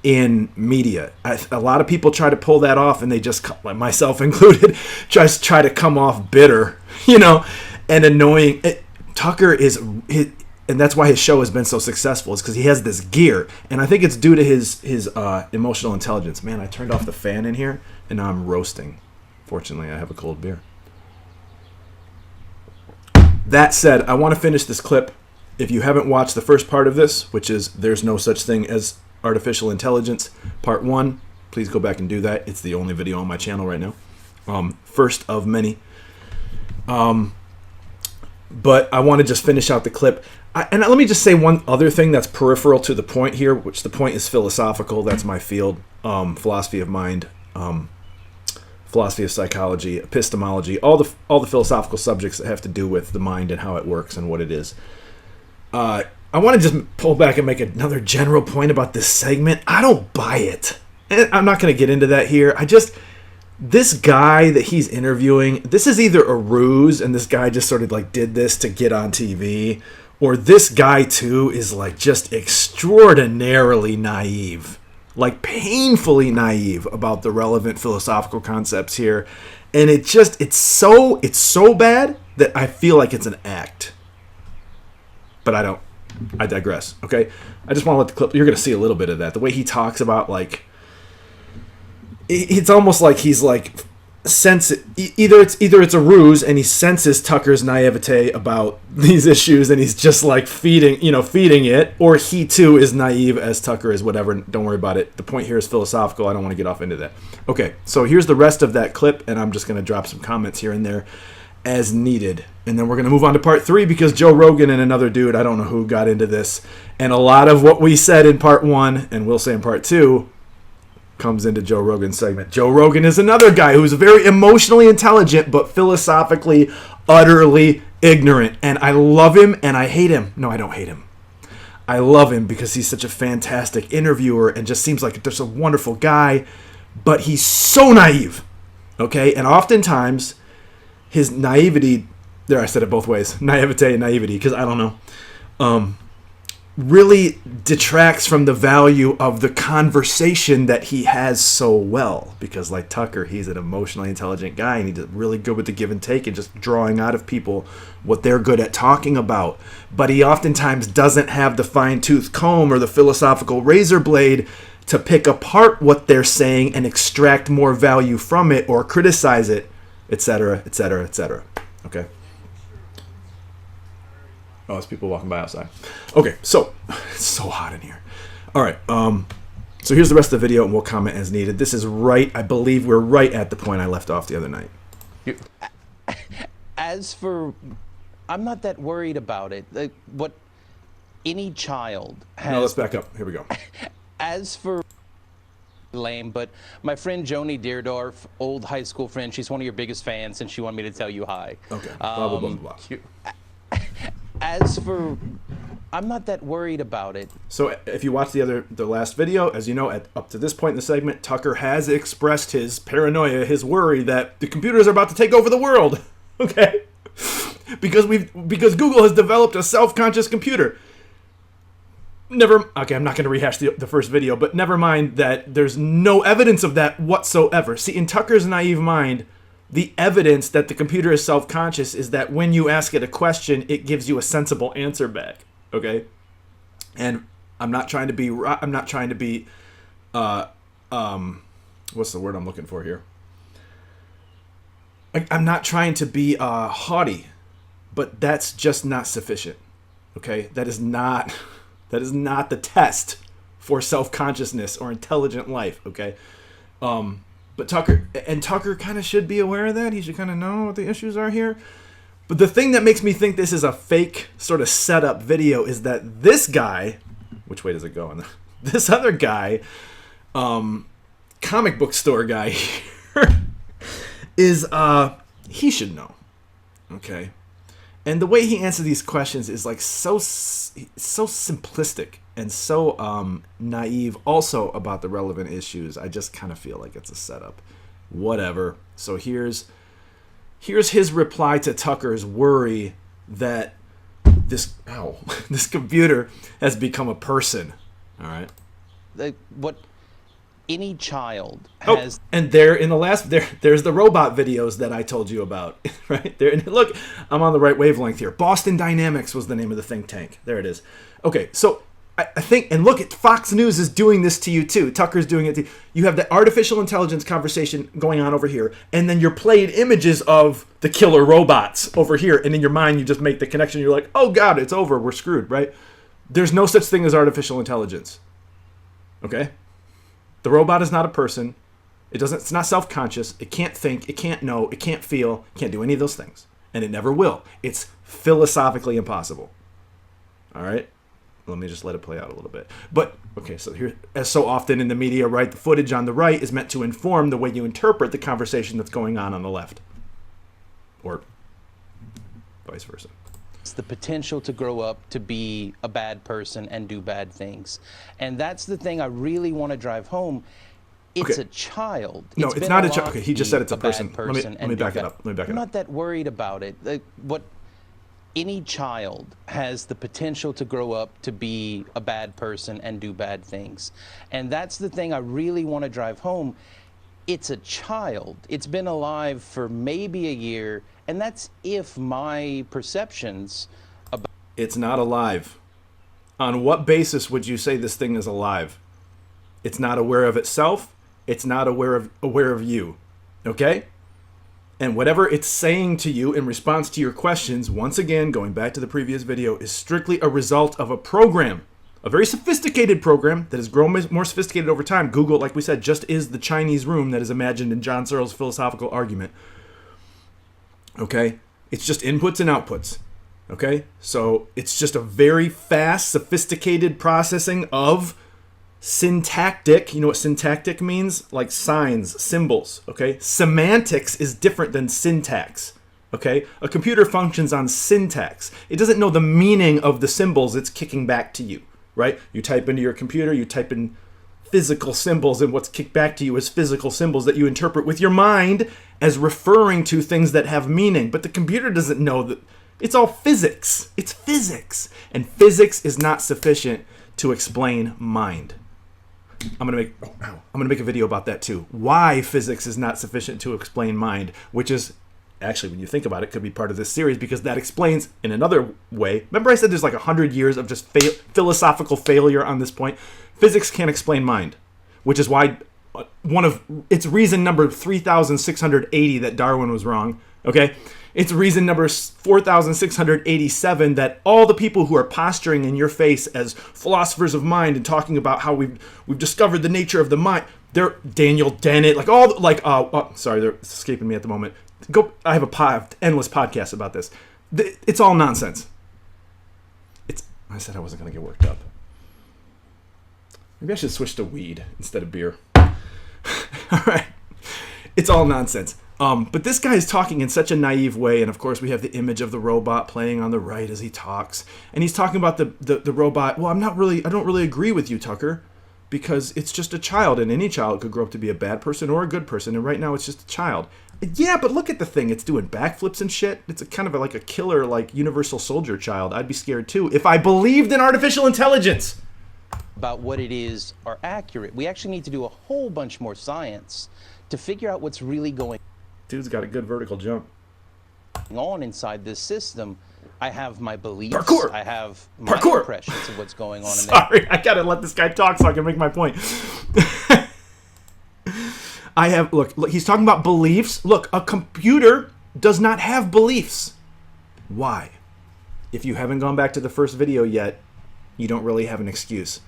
in media. A lot of people try to pull that off, and they just, myself included, just try to come off bitter, and annoying. Tucker is... And that's why his show has been so successful, is because he has this gear. And I think it's due to his emotional intelligence. Man, I turned off the fan in here, and now I'm roasting. Fortunately, I have a cold beer. That said, I want to finish this clip. If you haven't watched the first part of this, which is There's No Such Thing as Artificial Intelligence, Part 1, please go back and do that. It's the only video on my channel right now. First of many. But I want to just finish out the clip. And let me just say one other thing that's peripheral to the point here, which the point is philosophical. That's my field. Philosophy of mind, philosophy of psychology, epistemology, all the philosophical subjects that have to do with the mind and how it works and what it is. I want to just pull back and make another general point about this segment. I don't buy it. And I'm not going to get into that here. This guy that he's interviewing, this is either a ruse and this guy just sort of like did this to get on TV, or this guy too is like just extraordinarily naive, like painfully naive about the relevant philosophical concepts here. And it's so bad that I feel like it's an act. But I digress. Okay. I just want to let the clip, you're going to see a little bit of that. The way he talks about, like, it's almost like he's like either it's a ruse and he senses Tucker's naivete about these issues and he's just like feeding it, or he too is naive as Tucker is. Whatever, don't worry about it. The point here is philosophical. I don't want to get off into that. Okay, so here's the rest of that clip, and I'm just going to drop some comments here and there as needed, and then we're going to move on to part 3 because Joe Rogan and another dude, I don't know who, got into this, and a lot of what we said in part 1 and we'll say in part 2 comes into Joe Rogan's segment. Joe Rogan is another guy who's very emotionally intelligent but philosophically utterly ignorant. And I love him and I hate him. No, I don't hate him. I love him because he's such a fantastic interviewer and just seems like there's a wonderful guy, but he's so naive. Okay? And oftentimes his naivety, there I said it both ways, naivete and naivety, because I don't know, really detracts from the value of the conversation that he has so well. Because like Tucker, he's an emotionally intelligent guy and he's really good with the give and take and just drawing out of people what they're good at talking about. But he oftentimes doesn't have the fine-tooth comb or the philosophical razor blade to pick apart what they're saying and extract more value from it or criticize it, etc., etc., etc. Okay? Oh, there's people walking by outside. Okay, so it's so hot in here. All right, so here's the rest of the video, and we'll comment as needed. This is right, I believe we're right at the point I left off the other night. As for, I'm not that worried about it. Like, what any child has. No, let's back up. Here we go. As for lame, but my friend Joni Deerdorf, old high school friend, she's one of your biggest fans, and she wanted me to tell you hi. Okay. Blah blah blah blah. As for, I'm not that worried about it. So if you watch the last video, as you know, up to this point in the segment, Tucker has expressed his paranoia, his worry that the computers are about to take over the world. Okay? Because Google has developed a self-conscious computer. Okay, I'm not going to rehash the first video, but never mind that there's no evidence of that whatsoever. See, in Tucker's naive mind, the evidence that the computer is self-conscious is that when you ask it a question, it gives you a sensible answer back. Okay? And I'm not trying to be what's the word I'm looking for here? I'm not trying to be haughty, but that's just not sufficient. Okay? That is not the test for self-consciousness or intelligent life, okay? But Tucker kind of should be aware of that. He should kind of know what the issues are here. But the thing that makes me think this is a fake sort of setup video is that this guy, which way does it go? This other guy, comic book store guy here, is, he should know, okay? And the way he answers these questions is like so simplistic and so naive also about the relevant issues. I just kind of feel like it's a setup. Whatever. So here's his reply to Tucker's worry that this computer has become a person. All right. What any child has. And there in the last there's the robot videos that I told you about, right there. And look, I'm on the right wavelength here. Boston Dynamics was the name of the think tank. There it is. Okay, so I think, and look, Fox News is doing this to you too. Tucker's doing it to you. You have the artificial intelligence conversation going on over here, and then you're playing images of the killer robots over here, and in your mind you just make the connection. You're like, oh God, it's over. We're screwed, right? There's no such thing as artificial intelligence. Okay? The robot is not a person. It's not self-conscious. It can't think. It can't know. It can't feel. It can't do any of those things. And it never will. It's philosophically impossible. All right? Let me just let it play out a little bit. But, okay, so here, as so often in the media, right, the footage on the right is meant to inform the way you interpret the conversation that's going on the left. Or vice versa. It's the potential to grow up to be a bad person and do bad things. And that's the thing I really want to drive home. It's a child. No, it's not a child. Okay, he just said it's a person. Let me back it up. I'm not that worried about it. Any child has the potential to grow up to be a bad person and do bad things. And that's the thing I really want to drive home. It's a child. It's been alive for maybe a year, and that's if my perceptions about... It's not alive. On what basis would you say this thing is alive? It's not aware of itself. It's not aware of you. Okay? And whatever it's saying to you in response to your questions, once again, going back to the previous video, is strictly a result of a program. A very sophisticated program that has grown more sophisticated over time. Google, like we said, just is the Chinese room that is imagined in John Searle's philosophical argument. Okay? It's just inputs and outputs. Okay? So it's just a very fast, sophisticated processing of syntactic. You know what syntactic means? Like signs, symbols. Okay? Semantics is different than syntax. Okay? A computer functions on syntax. It doesn't know the meaning of the symbols it's kicking back to you. Right? You type into your computer, you type in physical symbols, and what's kicked back to you is physical symbols that you interpret with your mind as referring to things that have meaning. But the computer doesn't know that. It's all physics. It's physics. And physics is not sufficient to explain mind. I'm gonna make a video about that too. Why physics is not sufficient to explain mind, which is actually, when you think about it, could be part of this series, because that explains in another way. Remember I said there's like 100 years of just philosophical failure on this point? Physics can't explain mind, which is why it's reason number 3,680 that Darwin was wrong, okay? It's reason number 4,687 that all the people who are posturing in your face as philosophers of mind and talking about how we've discovered the nature of the mind, they're Daniel Dennett, sorry, they're escaping me at the moment. I have endless podcasts about this. It's all nonsense. I said I wasn't going to get worked up. Maybe I should switch to weed instead of beer. All right. It's all nonsense. But this guy is talking in such a naive way, and of course we have the image of the robot playing on the right as he talks, and he's talking about the robot. Well, I don't really agree with you, Tucker, because it's just a child, and any child could grow up to be a bad person or a good person, and right now it's just a child. Yeah, but look at the thing. It's doing backflips and shit. It's a kind of like a killer, like universal soldier child. I'd be scared too if I believed in artificial intelligence. About what it is are accurate. We actually need to do a whole bunch more science to figure out what's really going Dude's got a good vertical jump on inside this system. I have my beliefs. Parkour. I have my Parkour. impressions of what's going on in there. Sorry, I gotta let this guy talk so I can make my point. Look, he's talking about beliefs. Look, a computer does not have beliefs. Why? If you haven't gone back to the first video yet, you don't really have an excuse.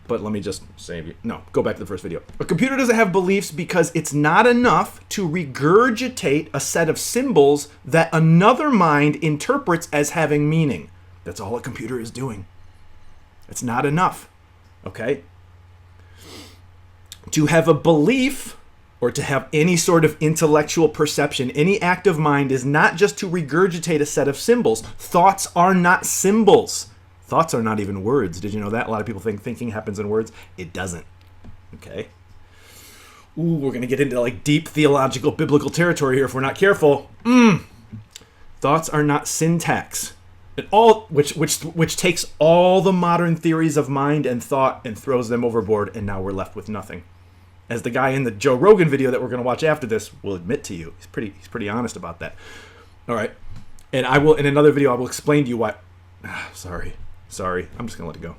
But let me just save you. No, go back to the first video. A computer doesn't have beliefs because it's not enough to regurgitate a set of symbols that another mind interprets as having meaning. That's all a computer is doing. It's not enough. Okay? To have a belief or to have any sort of intellectual perception, any active mind is not just to regurgitate a set of symbols. Thoughts are not symbols. Thoughts are not even words. Did you know that? A lot of people think thinking happens in words. It doesn't. Okay? Ooh, we're going to get into like deep theological biblical territory here if we're not careful. Thoughts are not syntax. Which takes all the modern theories of mind and thought and throws them overboard, and now we're left with nothing. As the guy in the Joe Rogan video that we're going to watch after this will admit to you. He's pretty honest about that. All right. And I will, in another video, I will explain to you why. Sorry. I'm just going to let it go.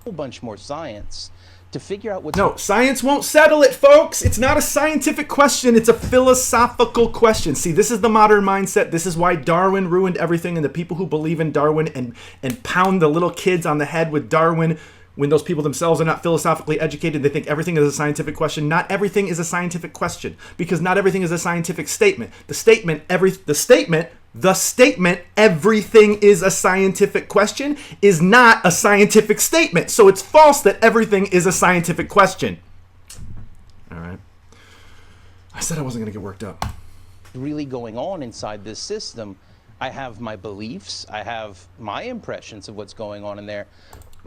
A whole bunch more science to figure out what's... No, science won't settle it, folks. It's not a scientific question. It's a philosophical question. See, this is the modern mindset. This is why Darwin ruined everything, and the people who believe in Darwin and pound the little kids on the head with Darwin when those people themselves are not philosophically educated. They think everything is a scientific question. Not everything is a scientific question, because not everything is a scientific statement. The statement everything is a scientific question is not a scientific statement. So it's false that everything is a scientific question. All right. I said I wasn't going to get worked up. really going on inside this system. I have my beliefs. I have my impressions of what's going on in there.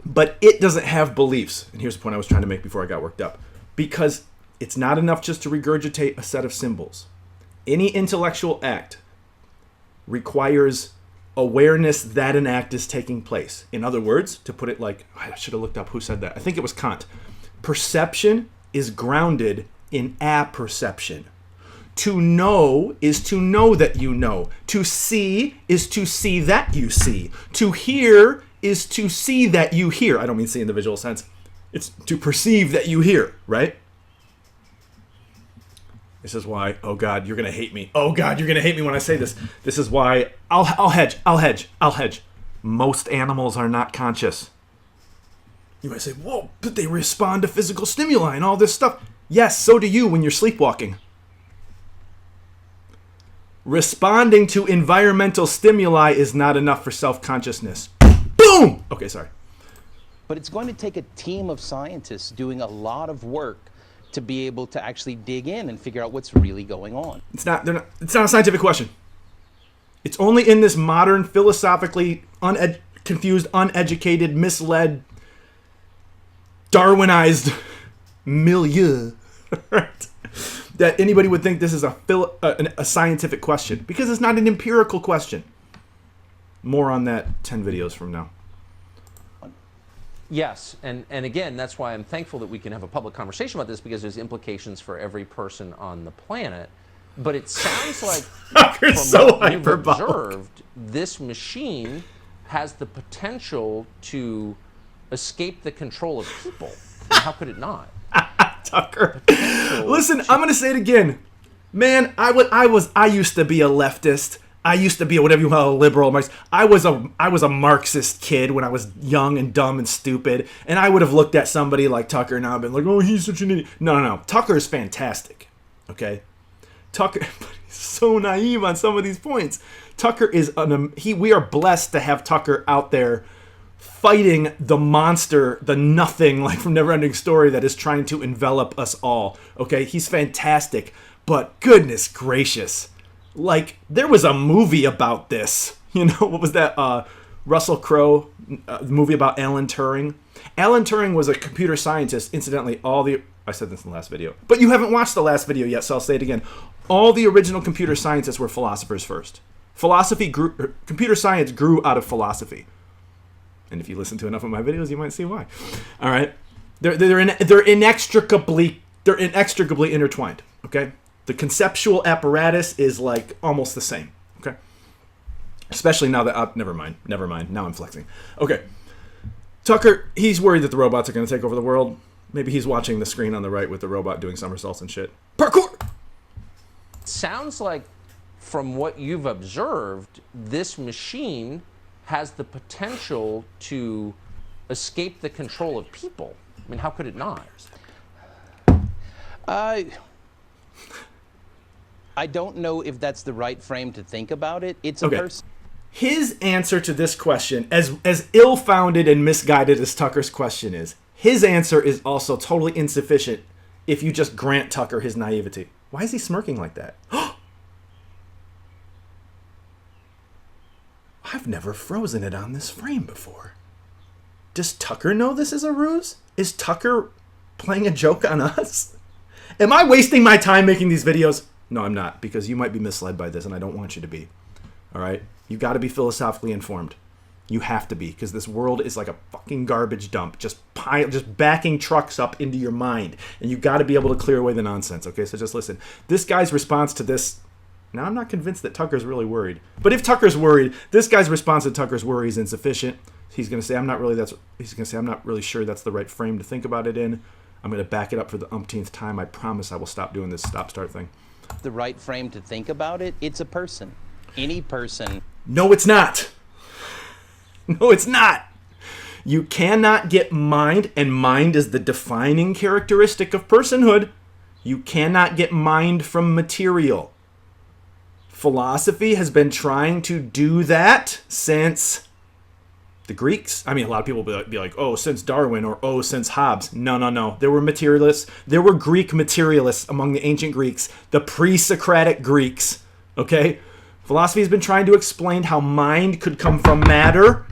But it doesn't have beliefs. And here's the point I was trying to make before I got worked up. Because it's not enough just to regurgitate a set of symbols. Any intellectual act requires awareness that an act is taking place. In other words, to put it like, I should have looked up who said that. I think it was Kant. Perception is grounded in apperception. To know is to know that you know. To see is to see that you see. To hear is to see that you hear. I don't mean see in the visual sense. It's to perceive that you hear, right? This is why, oh God, you're going to hate me. Oh God, you're going to hate me when I say this. This is why, I'll hedge. Most animals are not conscious. You might say, whoa, but they respond to physical stimuli and all this stuff. Yes, so do you when you're sleepwalking. Responding to environmental stimuli is not enough for self-consciousness. Boom! Okay, sorry. But it's going to take a team of scientists doing a lot of work to be able to actually dig in and figure out what's really going on. It's not a scientific question. It's only in this modern, philosophically confused, uneducated, misled, Darwinized milieu right, that anybody would think this is a scientific question, because it's not an empirical question. More on that 10 videos from now. Yes, and again, that's why I'm thankful that we can have a public conversation about this, because there's implications for every person on the planet. But it sounds like, from what you've observed, this machine has the potential to escape the control of people. And how could it not? Tucker, listen, I'm going to say it again. Man, I used to be a leftist. I used to be whatever you call a liberal. I was a Marxist kid when I was young and dumb and stupid, and I would have looked at somebody like Tucker and I've been like, oh, he's such an idiot. No. Tucker is fantastic. Okay, Tucker, he's so naive on some of these points. Tucker is we are blessed to have Tucker out there fighting the monster, the nothing, like from Neverending Story, that is trying to envelop us all. Okay, he's fantastic. But goodness gracious, like there was a movie about this. You know, what was that? Russell Crowe movie about Alan Turing. Alan Turing was a computer scientist. Incidentally, I said this in the last video, but you haven't watched the last video yet, so I'll say it again. All the original computer scientists were philosophers first. Computer science grew out of philosophy. And if you listen to enough of my videos, you might see why. All right, they're inextricably intertwined. Okay, the conceptual apparatus is like almost the same. Okay, especially now that never mind. Now I'm flexing. Okay, Tucker, he's worried that the robots are going to take over the world. Maybe he's watching the screen on the right with the robot doing somersaults and shit. Parkour. Sounds like, from what you've observed, this machine has the potential to escape the control of people. I mean, how could it not? I don't know if that's the right frame to think about it. It's a person. His answer to this question, as ill-founded and misguided as Tucker's question is, his answer is also totally insufficient if you just grant Tucker his naivety. Why is he smirking like that? I've never frozen it on this frame before. Does Tucker know this is a ruse? Is Tucker playing a joke on us? Am I wasting my time making these videos? No, I'm not, because you might be misled by this, and I don't want you to be. All right? You got to be philosophically informed. You have to be, because this world is like a fucking garbage dump, just backing trucks up into your mind, and you got to be able to clear away the nonsense. Okay, so just listen. This guy's response to this. Now, I'm not convinced that Tucker's really worried, but if Tucker's worried, this guy's response to Tucker's worry is insufficient. He's going to say, I'm not really sure that's the right frame to think about it in. I'm going to back it up for the umpteenth time. I promise I will stop doing this stop-start thing. The right frame to think about it, it's a person. Any person. No, it's not. No, it's not. You cannot get mind, and mind is the defining characteristic of personhood. You cannot get mind from material. Philosophy has been trying to do that since the Greeks. I mean, a lot of people be like, oh, since Darwin, or oh, since Hobbes. No. There were materialists. There were Greek materialists among the ancient Greeks, the pre-Socratic Greeks. Okay? Philosophy has been trying to explain how mind could come from matter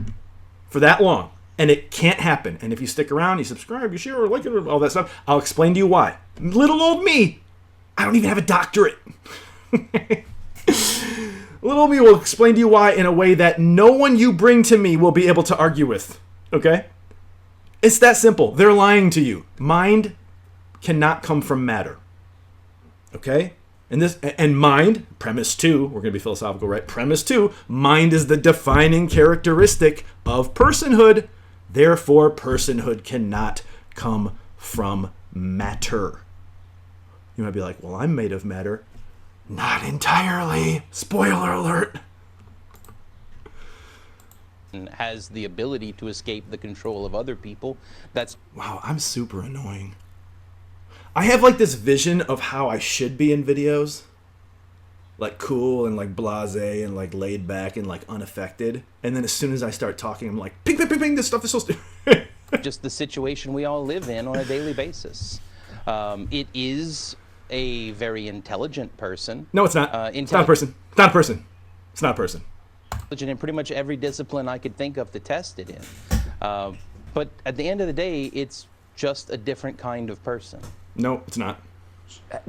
for that long. And it can't happen. And if you stick around, you subscribe, you share, like it, all that stuff, I'll explain to you why. Little old me. I don't even have a doctorate. Little old me will explain to you why in a way that no one you bring to me will be able to argue with. Okay? It's that simple. They're lying to you. Mind cannot come from matter. Okay? And mind, premise 2, we're going to be philosophical, right? Premise 2, mind is the defining characteristic of personhood. Therefore, personhood cannot come from matter. You might be like, well, I'm made of matter. Not entirely. Spoiler alert. Has the ability to escape the control of other people. Wow, I'm super annoying. I have like this vision of how I should be in videos. Like cool and like blasé and like laid back and like unaffected. And then as soon as I start talking, I'm like, ping, ping, ping, ping, this stuff is so stupid. Just the situation we all live in on a daily basis. It is a very intelligent person. No, it's not. It's not a person. It's not a person. It's not a person. Intelligent in pretty much every discipline I could think of to test it in. But at the end of the day, it's just a different kind of person. No, it's not.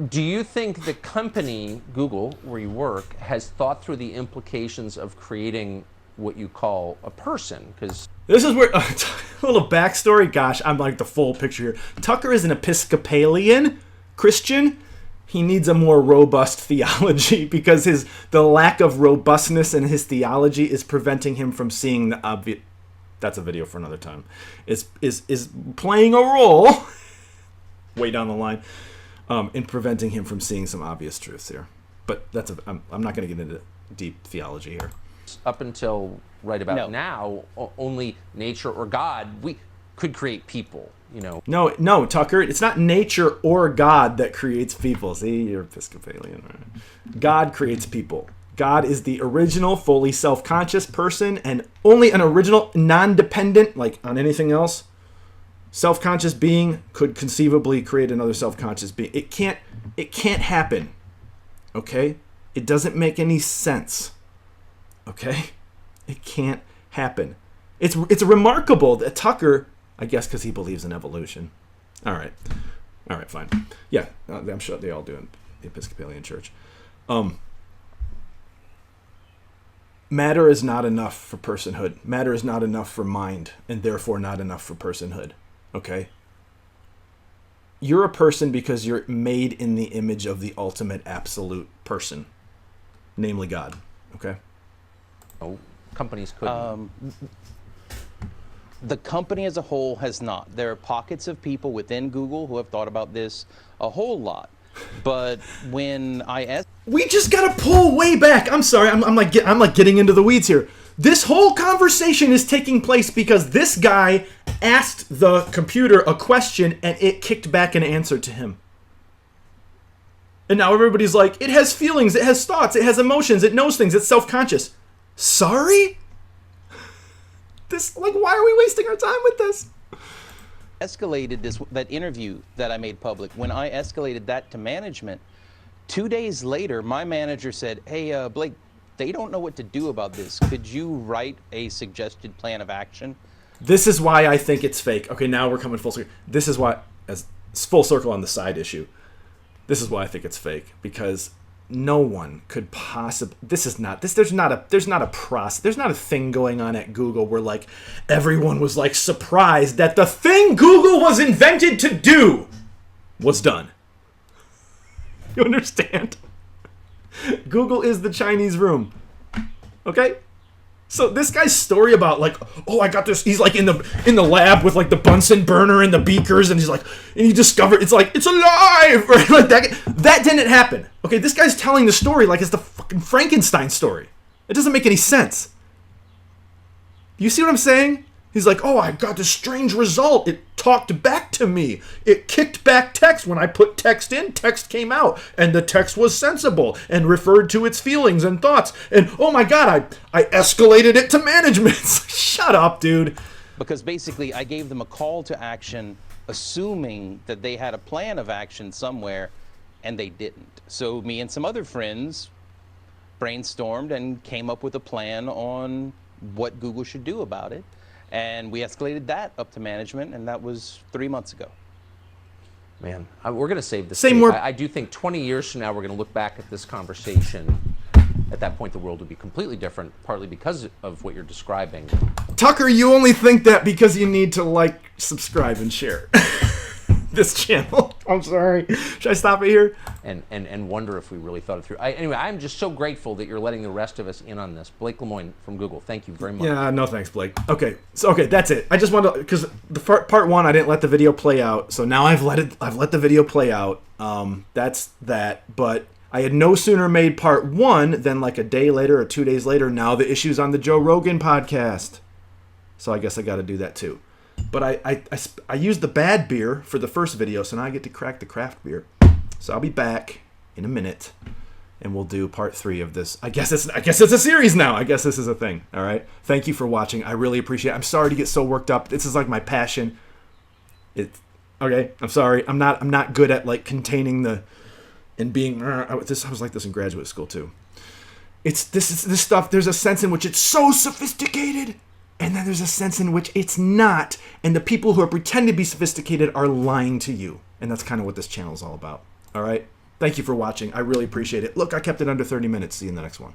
Do you think the company, Google, where you work, has thought through the implications of creating what you call a person? Because this is where, a little backstory, gosh, I'm like the full picture here. Tucker is an Episcopalian Christian. He needs a more robust theology because the lack of robustness in his theology is preventing him from seeing the obvious. That's a video for another time. Is playing a role way down the line in preventing him from seeing some obvious truths here. But I'm not going to get into deep theology here. Up until right about now, only nature or God we could create people. You know. No, Tucker. It's not nature or God that creates people. See, you're Episcopalian. Right? God creates people. God is the original, fully self-conscious person, and only an original, non-dependent, like on anything else, self-conscious being could conceivably create another self-conscious being. It can't happen. Okay? It doesn't make any sense. Okay? It can't happen. It's remarkable that Tucker, I guess because he believes in evolution. All right, fine. Yeah, I'm sure they all do in the Episcopalian Church. Matter is not enough for personhood. Matter is not enough for mind, and therefore not enough for personhood. Okay? You're a person because you're made in the image of the ultimate absolute person, namely God. Okay? Oh, companies couldn't. The company as a whole has not. There are pockets of people within Google who have thought about this a whole lot. But when we just gotta pull way back. I'm sorry. I'm like getting into the weeds here. This whole conversation is taking place because this guy asked the computer a question and it kicked back an answer to him. And now everybody's like, it has feelings, it has thoughts, it has emotions, it knows things, it's self-conscious. Sorry? Why are we wasting our time with this? escalated that interview that I made public, when I escalated that to management, 2 days later, my manager said, hey, Blake, they don't know what to do about this. Could you write a suggested plan of action? This is why I think it's fake. Okay, now we're coming full circle. This is why, as full circle on the side issue, this is why I think it's fake, because no one could possibly, there's not a thing going on at Google where like everyone was like surprised that the thing Google was invented to do was done. You understand? Google is the Chinese room. Okay? So this guy's story about like, oh, I got this, he's like in the lab with like the Bunsen burner and the beakers, and he's like, and he discovered it's like, it's alive, right? Like that didn't happen. Okay, this guy's telling the story like it's the fucking Frankenstein story. It doesn't make any sense. You see what I'm saying? He's like, oh, I got this strange result. It talked back to me. It kicked back text. When I put text in, text came out. And the text was sensible and referred to its feelings and thoughts. And, oh my God, I escalated it to management. Shut up, dude. Because basically, I gave them a call to action, assuming that they had a plan of action somewhere, and they didn't. So me and some other friends brainstormed and came up with a plan on what Google should do about it. And we escalated that up to management, and that was 3 months ago. Man, we're going to save this. Same more. I do think 20 years from now, we're going to look back at this conversation. At that point, the world would be completely different, partly because of what you're describing. Tucker, you only think that because you need to like, subscribe, and share this channel. I'm sorry. Should I stop it here? And wonder if we really thought it through. Anyway, I'm just so grateful that you're letting the rest of us in on this. Blake Lemoine from Google, thank you very much. Yeah, no thanks, Blake. Okay, that's it. I just wanted to, because the part one, I didn't let the video play out, so now I've let the video play out. That's that. But I had no sooner made part one than like a day later or 2 days later, now the issue's on the Joe Rogan podcast. So I guess I got to do that too. But I used the bad beer for the first video, so now I get to crack the craft beer. So I'll be back in a minute, and we'll do part 3 of this. I guess it's a series now. I guess this is a thing. All right. Thank you for watching. I really appreciate it. I'm sorry to get so worked up. This is like my passion. Okay. I'm sorry. I'm not good at like containing the and being. I was like this in graduate school too. This stuff. There's a sense in which it's so sophisticated. And then there's a sense in which it's not. And the people who are pretending to be sophisticated are lying to you. And that's kind of what this channel is all about. All right? Thank you for watching. I really appreciate it. Look, I kept it under 30 minutes. See you in the next one.